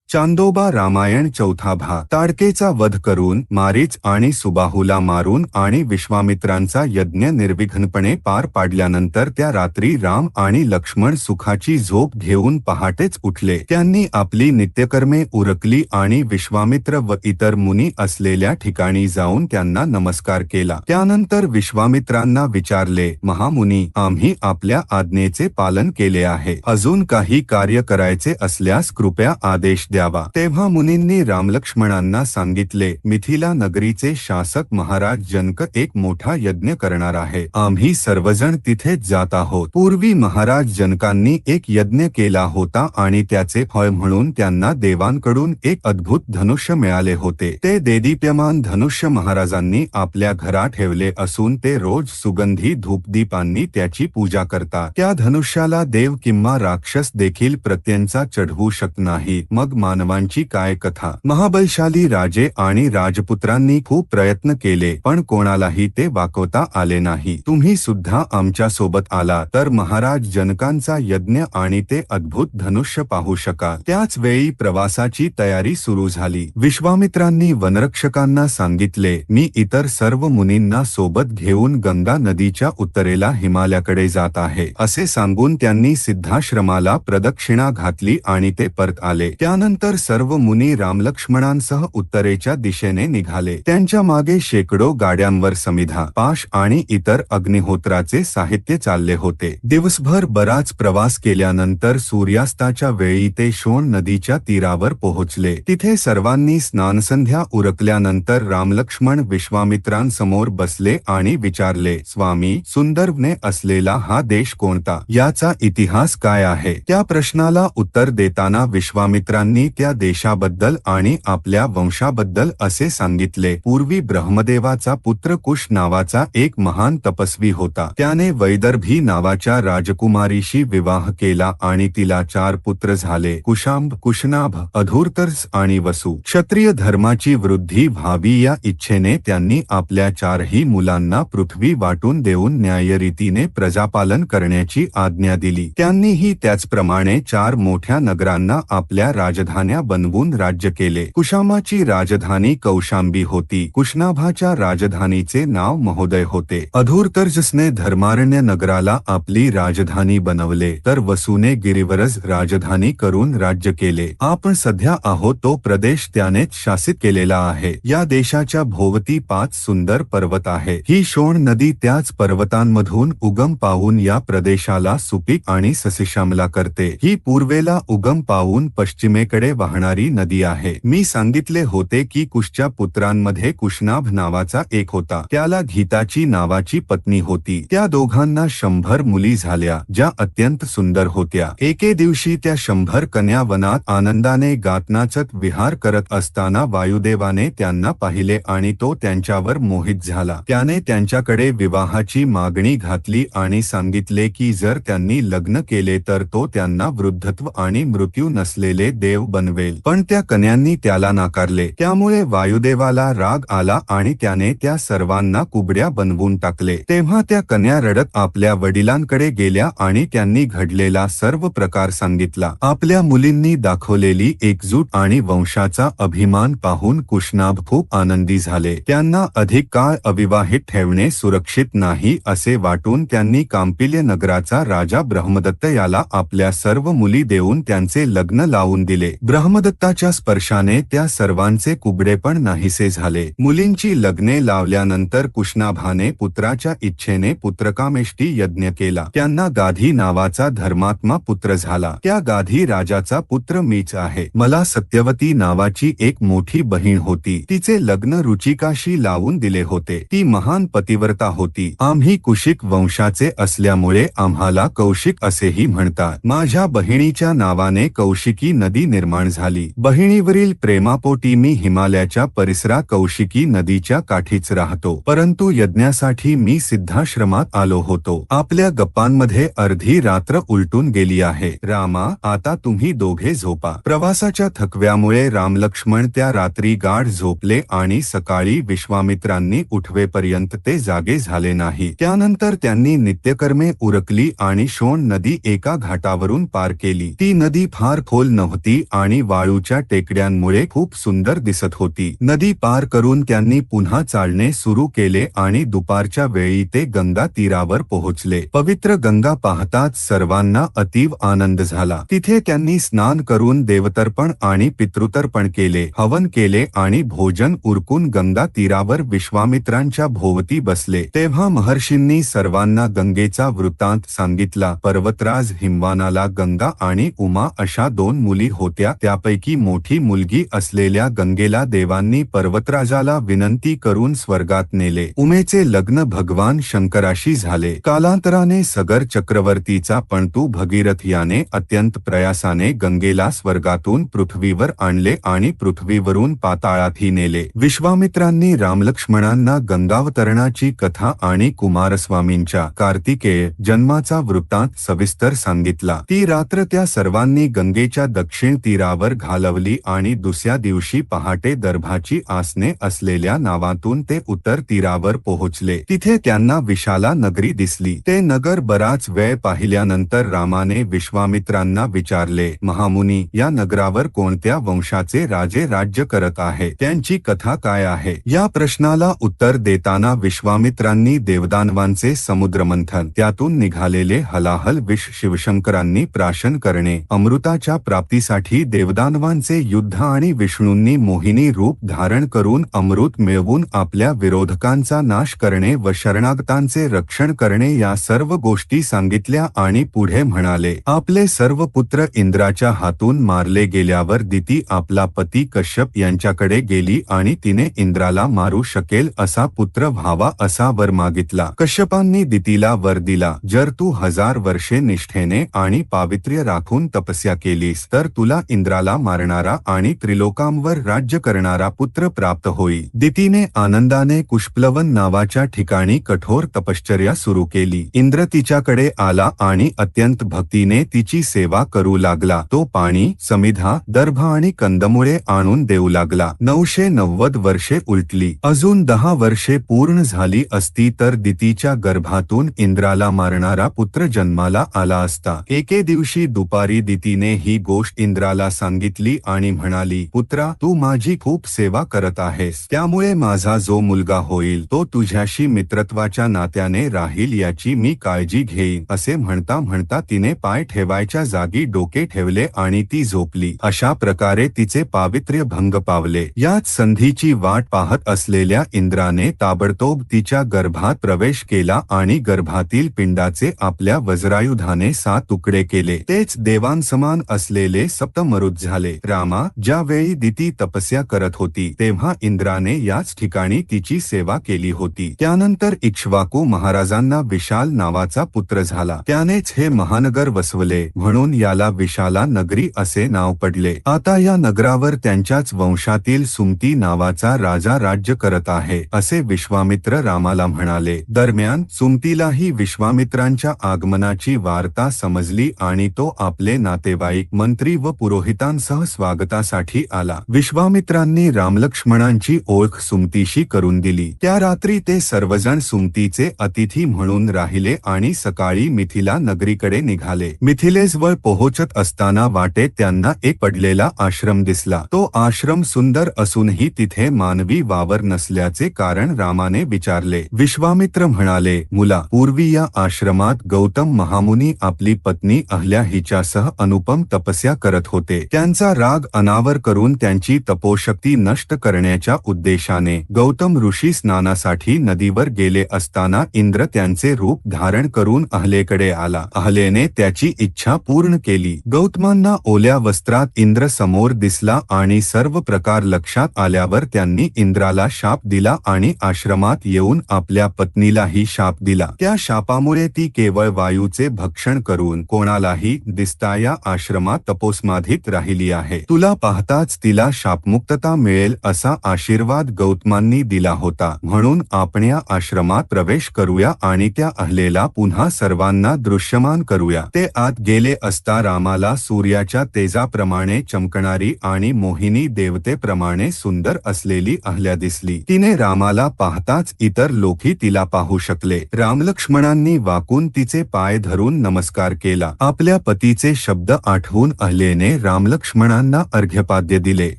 चांदोबा रामायण चौथा भाग। ताडकेचा वध करून मारीच आणि सुबाहूला मारून आणि विश्वामित्रांचा यज्ञ निर्विघ्नपणे पार पाडल्यानंतर त्या रात्री राम आणि लक्ष्मण सुखाची झोप घेऊन पहाटेच उठले. त्यांनी आपली नित्यकर्मे उरकली आणि विश्वामित्र व इतर मुनी असलेल्या ठिकाणी जाऊन त्यांना नमस्कार केला. त्यानंतर विश्वामित्रांना विचारले, महामुनी, आम्ही आपल्या आज्ञेचे पालन केले आहे. अजून काही कार्य करायचे असल्यास कृपया आदेश द्यावा. तेव्हा मुनींनी रामलक्ष्मणांना सांगितले, मिथिला नगरीचे शासक महाराज जनक एक मोठा यज्ञ करणार आहे. आम्ही सर्वजण तिथेच जात आहोत. पूर्वी महाराज जनकांनी एक यज्ञ केला होता आणि त्याचे फळ म्हणून त्यांना देवांकडून एक अद्भुत धनुष्य मिळाले होते. ते देदीप्यमान धनुष्य महाराजांनी आपल्या घरात ठेवले असून ते रोज सुगंधी धूपदीपांनी त्याची पूजा करतात. त्या धनुष्याला देव किंवा राक्षस देखील प्रत्यंचा चढवू शकत नाही. मग मानवांची काय कथा. महाबलशाली राजे आणि राजपुत्रांनी खूप प्रयत्न केले पण कोणालाही ते वाकवता आले नाही. तुम्ही सुद्धा आमच्या सोबत आला तर महाराज जनकांचा यज्ञ आणि ते अद्भुत धनुष्य पाहू शकाल. त्याच वेळी प्रवासाची तयारी सुरू झाली. विश्वामित्रांनी वनरक्षकांना सांगितले, मी इतर सर्व मुनींना सोबत घेऊन गंगा नदीच्या उत्तरेला हिमालयाकडे जात आहे. असे सांगून त्यांनी सिद्धाश्रमाला प्रदक्षिणा घातली आणि ते परत आले. त्यानंतर सर्व मुनी रामलक्ष्मणांसह उत्तरेच्या दिशेने निघाले. त्यांच्या मागे शेकडो गाड्यांवर समिधा, पाश आणि इतर अग्निहोत्राचे साहित्य चालले होते. दिवसभर बराच प्रवास केल्यानंतर सूर्यास्ताच्या वेळी ते शोण नदीच्या तीरावर पोहोचले. तिथे सर्वांनी स्नानसंध्या उरकल्यानंतर रामलक्ष्मण विश्वामित्रांसमोर बसले आणि विचारले, स्वामी, सुंदरवने असलेला हा देश कोणता? याचा इतिहास काय आहे? त्या प्रश्नाला उत्तर देताना विश्वामित्रांनी त्या देशाबद्दल आणि आपल्या वंशाबद्दल असे सांगितले. पूर्वी ब्रह्मदेवाचा पुत्र कुश नावाचा एक महान तपस्वी होता. त्याने वैदर्भी नावाच्या राजकुमारीशी विवाह केला आणि तिला 4 पुत्र झाले. कुशांब, कुशनाभ, अधूर्तर्स आणि वसु. क्षत्रिय धर्माची वृद्धी व्हावी या इच्छेने त्यांनी आपल्या 4ही मुलांना पृथ्वी वाटून देऊन न्यायरीतीने प्रजापालन करण्याची आज्ञा दिली. त्यांनीही त्याचप्रमाणे 4 मोठ्या नगरांना आपल्या राजधान्या बनवून राज्य केले. कुशामाची राजधानी कौशांबी होती. कुशनाभाच्या राजधानीचे नाव महोदय होते. अधूर्तर्जसने धर्मारण्य नगराला आपली राजधानी बनवले तर वसूने गिरिवरज राजधानी करून राज्य केले. आपण सध्या आहोत तो प्रदेश त्यानेच शासित केलेला आहे. या देशाच्या भोवती 5 सुंदर पर्वत आहे. ही शोण नदी त्याच पर्वतांमधून उगम पावून या प्रदेशाला सुपीक आणि सस्यश्यामला करते. ही पूर्वेला उगम पावून पश्चिमेकडे वाहणारी नदी आहे. मी सांगितले होते की कुशच्या पुत्रांमध्ये कुशनाभ नावाचा एक होता. त्याला गीताची नावाची पत्नी होती. त्या दोघांना 100 मुली झाल्या ज्या अत्यंत सुंदर होत्या. एके दिवशी त्या 100 कन्या वनात आनंदाने गातनाचत विहार करत असताना वायुदेवाने त्यांना पाहिले आणि तो त्यांच्यावर मोहित झाला. त्याने त्यांच्याकडे विवाहाची मागणी घातली आणि सांगितले की जर त्यांनी लग्न केले तर तो त्यांना वृद्धत्व आणि मृत्यू नसलेले देव बनवेल. पण त्या कन्यांनी त्याला नाकारले. त्यामुळे वायुदेवाला राग आला आणि त्याने त्या सर्वांना कुबड्या बनवून टाकले. तेव्हा त्या कन्या रडत आपल्या वडिलांकडे गेल्या आणि त्यांनी घडलेला सर्व प्रकार सांगितला. आपल्या मुलींनी दाखवलेली एकजूट आणि वंशाचा अभिमान पाहून कुशनाभ खूप आनंदी झाले. त्यांना अधिक काळ अविवाहित ठेवणे सुरक्षित नाही असे वाटून त्यांनी कांपिल्य नगराचा राजा ब्रह्मदत्त याला आपल्या सर्व मुली देऊन त्यांचे लग्न लावून दिले. ब्रह्मदत्ताच्या स्पर्शाने त्या सर्वांचे कुबडे पण नाहीसे झाले. मुलींची लग्ने लावल्यानंतर कुशनाभाने पुत्राच्या इच्छेने पुत्रकामेष्टी यज्ञ केला. त्यांना गाधी नावाचा धर्मात्मा पुत्र झाला. त्या गाधी राजाचा पुत्र मीच आहे. मला सत्यवती नावाची एक मोठी बहीण होती. तिचे लग्न रुचिकाशी लावून दिले होते. ती महान पतिव्रता होती. आम्ही कुशिक वंशाचे असल्यामुळे आम्हाला कौशिक असेही म्हणतात. माझ्या बहिणीच्या नावाने कौशिकी नदी निर्माण झाली. बहिणीवरील प्रेमापोटी मी हिमालयाच्या परिसरात कौशिकी नदीच्या काठीच राहतो. परंतु यज्ञासाठी मी सिद्धाश्रमात आलो होतो. आपल्या गप्पांमध्ये अर्धी रात्र उलटून गेली आहे. रामा, आता तुम्ही दोघे झोपा. प्रवासाच्या थकव्यामुळे रामलक्ष्मण त्या रात्री गाढ झोपले आणि सकाळी विश्वामित्रांनी उठवेपर्यंत ते जागे झाले नाही. त्यानंतर त्यांनी नित्यकर्मे उरकली आणि शोण नदी एका घाटावरून पार केली. ती नदी फार खोल नव्हती आणि वाळूच्या टेकड्यांमुळे खूप सुंदर दिसत होती. नदी पार करून त्यांनी पुन्हा चालणे सुरू केले आणि दुपारच्या वेळी ते गंगा तीरावर पोहोचले. पवित्र गंगा पाहताच सर्वांना अतीव आनंद झाला. तिथे त्यांनी स्नान करून देवतर्पण आणि पितृतर्पण केले, हवन केले आणि भोजन उरकून गंगा तीरावर विश्वामित्रांच्या भोवती बसले. तेव्हा महर्षींनी सर्वांना गंगेचा वृत्तांत सांगितला. पर्वतराज हिमवानाला गंगा आणि उमा अशा 2 मुली होत्या. त्यापैकी मोठी मुलगी असलेल्या गंगेला देवांनी पर्वतराजाला विनंती करून स्वर्गात नेले. उमेचे लग्न भगवान शंकराशी झाले. कालांतराने सगर चक्रवर्तीचा पणतू भगीरथ याने अत्यंत प्रयासाने गंगेला स्वर्गातून पृथ्वीवर आणले आणि पृथ्वीवरून पाताळातही नेले. विश्वामित्रांनी रामलक्ष्मणांना गंगावतरणाची कथा आणि कुमारस्वामींच्या कार्तिकेय जन्माचा वृत्तांत सविस्तर सांगितला. ती रात्र त्या सर्वांनी गंगेच्या दक्षिण तीरावर घालवली आणि दुसऱ्या दिवशी पहाटे दर्भाची आसने असलेल्या नावातून ते उत्तर तीरावर पोहोचले. तिथे त्यांना विशाला नगरी दिसली. ते नगर बराच वेळ पाहिल्यानंतर रामाने विश्वामित्रांना विचारले, महामुनी, या नगरावर कोणत्या वंशाचे राजे राज्य करत आहे? त्यांची कथा काय आहे? या प्रश्नाला उत्तर देताना विश्वामित्रांनी देवदानवांचे समुद्रमंथन, त्यातून निघालेले हलाहल विष शिवशंकरांनी प्राशन करणे, अमृताच्या प्राप्तीसाठी देवदानवांचे युद्ध आणि विष्णूंनी मोहिनी रूप धारण करून अमृत मिळवून आपल्या विरोधकांचा नाश करणे व शरणागतांचे रक्षण करणे या सर्व गोष्टी सांगितल्या आणि पुढे म्हणाले, आपले सर्व पुत्र इंद्राच्या हातून मारले गेल्यावर दिती आपला पती कश्यप यांच्याकडे गेली आणि तिने इंद्राला मारू शकेल असा पुत्र व्हावा असा वर मागितला. कश्यपांनी दितीला वर दिला, जर तू 1000 वर्षे निष्ठेने आणि पावित्र्य राखून तपस्या केलीस तर तुला इंद्राला मारणारा आणि त्रिलोकांवर राज्य करणारा पुत्र प्राप्त होईल. दितीने आनंदाने कुशप्लवन नावाच्या ठिकाणी कठोर तपश्चर्या सुरू केली. इंद्र तिच्याकडे आला आणि अत्यंत भक्तीने तिची सेवा करू लागला. तो पाणी, समिधा, दर्भ आणि कंदमुळे आणून देऊ लागला. 990 वर्षे उलटली. अजून 10 वर्षे पूर्ण झाली असती तर दितीच्या गर्भातून इंद्राला मारणारा पुत्र जन्माला आला असता. एके दिवशी दुपारी दितीने ही गोष्ट इंद्राला सांगितली आणि म्हणाली, पुत्रा, तू माझी खूप सेवा करत आहेस, त्यामुळे माझा जो मुलगा होईल तो तुझ्याशी मित्रत्वाच्या नात्याने राहील याची मी काळजी घेईन. असे म्हणता म्हणता तिने पाय ठेवायच्या जागी डोके ठेवले आणि ती झोपली. अशा प्रकारे तिचे पावित्र्य भंग पावले. याच संधीची वाट पाहत असलेल्या इंद्राने ताबडतोब तिच्या गर्भात प्रवेश केला आणि गर्भातील पिंडाचे आपल्या वज्रायुधाने 7 तुकडे केले. तेच देवांसमान असलेले सप्तमरुत झाले. रामा, ज्यावेळी दिती तपस्या करत होती तेव्हा इंद्राने याच ठिकाणी तिची सेवा केली होती. त्यानंतर इक्ष्वाकू महाराजांना विशाल नावाचा पुत्र झाला. त्यानेच हे महानगर वसवले, म्हणून याला विशाला नगरी असे नाव पडले. आता या नगरावर त्यांच्याच वंशातील सुमती नावाचा राजा राज्य करत आहे, असे विश्वामित्र रामाला म्हणाले. दरम्यान सुमतीलाही विश्वामित्रांच्या आगमनाची वार्ता समजली आणि तो आपले नातेवाईक, मंत्री व पुरोहितांसह स्वागतासाठी आला. विश्वामित्रांनी रामलक्ष्मणांची ओळख सुमतीशी करून दिली. त्या रात्री ते सर्वजण सुमतीचे अतिथी म्हणून राहिले आणि सकाळी मिथिला नगरीकडे निघाले. मिथिलेजवळ पोहोचत असताना वाटेत त्यांना एक पडलेला आश्रम दिसला. तो आश्रम सुंदर असूनही तिथे मानवी वावर नसल्याचे कारण रामाने विचारले. विश्वामित्र म्हणाले, मुला, पूर्वी या आश्रमात गौतम महामुनी आपली पत्नी अहल्या हिच्यासह अनुपम तपस्या करत होते. त्यांचा राग अनावर करून त्यांची तपोशक्ती नष्ट करण्याच्या उद्देशाने गौतम ऋषी स्नानासाठी नदीवर गेले असताना इंद्र त्यांचे रूप धारण करून अहलेकडे आला. अहलेने त्याची इच्छा पूर्ण केली. गौतमांना ओल्या वस्त्रात इंद्र समोर दिसला आणि सर्व प्रकार लक्षात आल्यावर त्यांनी इंद्राला शाप दिला आणि आश्रमात येऊन आपल्या पत्नीलाही शाप दिला. त्या शापामुळे ती केवळ वायूचे भक्षण करून कोणालाही दिसता या आश्रमात तपोसमाधीत राहिली आहे. तुला पाहताच तिला शापमुक्तता मिळेल असा आशीर्वाद गौतमांनी दिला होता. म्हणून आपण या आश्रमात प्रवेश करूया आणि त्या अहलेला पुन्हा सर्वांना दृश्यमान करूया. ते आत गेले असता रामाला सूर्याच्या तेजाप्रमाणे चमकणारी आणि मोहिनी देवतेप्रमाणे सुंदर असलेली अहल्या दिसली. तिने रामाला पाहताच इतर लोकही तिला पाहू शकले. रामलक्ष्मणांनी वाकून तिचे पाय धरून नमस्कार केला. आपल्या पतीचे शब्द आठवून अहलेने रामलक्ष्मणांना अर्घ्यपाद्य दिले.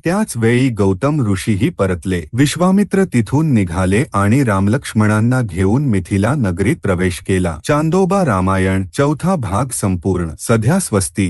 त्याच वेळी गौतम ऋषीही परतले. विश्वामित्र तिथून निघाले आणि रामलक्ष्मणांना घेऊन मिथिला नगरीत प्रवेश केला. चांदोबा रामायण चौथा भाग संपूर्ण. सध्या स्वस्ती.